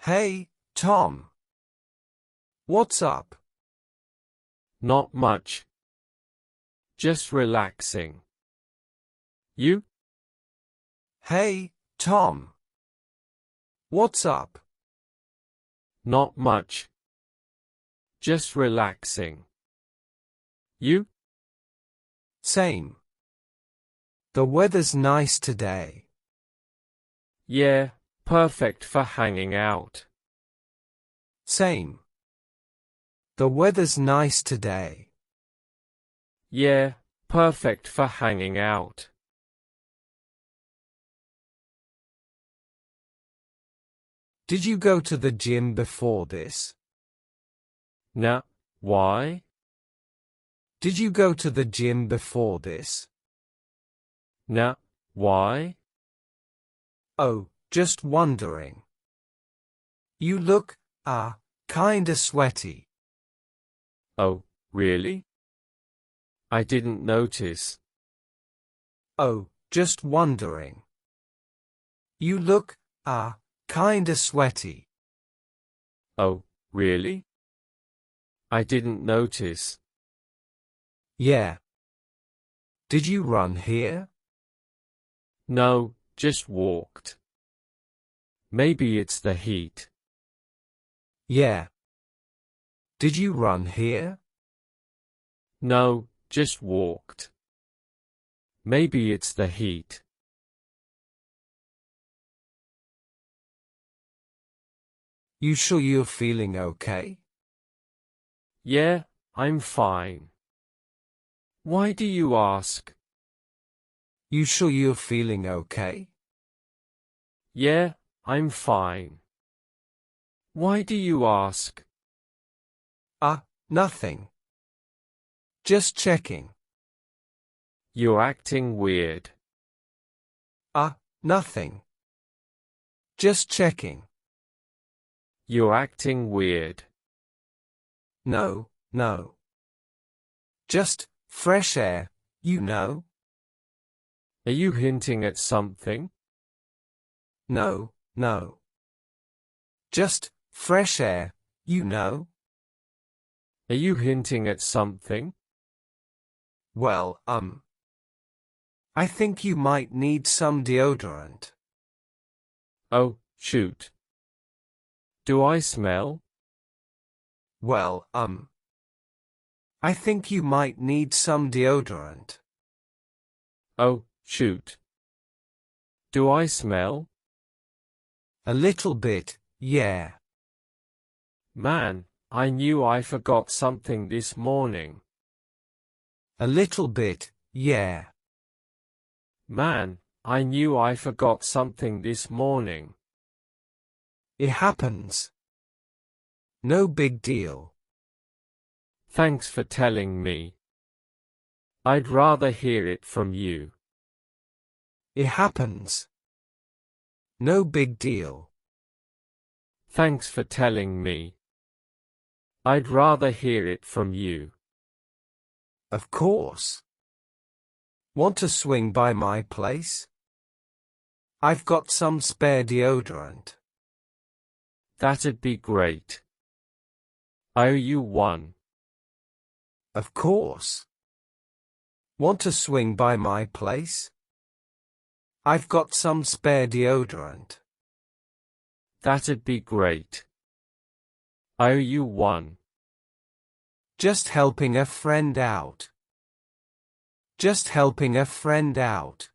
Hey, Tom. What's up? Not much. Just relaxing. You? Hey, Tom. What's up? Not much. Just relaxing. You? Same. The weather's nice today. Yeah, perfect for hanging out. Same. The weather's nice today. Yeah, perfect for hanging out. Did you go to the gym before this? Nah, why? Did you go to the gym before this? Nah, why? Oh, just wondering. You look, kinda sweaty. Oh, really? I didn't notice. Oh, just wondering. You look, kinda sweaty. Oh, really? I didn't notice. Yeah. Did you run here? No, just walked. Maybe it's the heat. Yeah. Did you run here? No, just walked. Maybe it's the heat. You sure you're feeling okay? Yeah, I'm fine. Why do you ask? You sure you're feeling okay? Yeah, I'm fine. Why do you ask? Nothing. Just checking. You're acting weird. Nothing. Just checking. You're acting weird. No. Just fresh air, you know? Are you hinting at something? No. Just fresh air, you know? Are you hinting at something? Well, I think you might need some deodorant. Oh, shoot. Do I smell? Well, I think you might need some deodorant. Oh, shoot. Do I smell? A little bit, yeah. Man, I knew I forgot something this morning. A little bit, yeah. Man, I knew I forgot something this morning. It happens. No big deal. Thanks for telling me. I'd rather hear it from you. It happens. No big deal. Thanks for telling me. I'd rather hear it from you. Of course. Want to swing by my place? I've got some spare deodorant. That'd be great. I owe you one. Of course. Want to swing by my place? I've got some spare deodorant. That'd be great. I owe you one. Just helping a friend out. Just helping a friend out.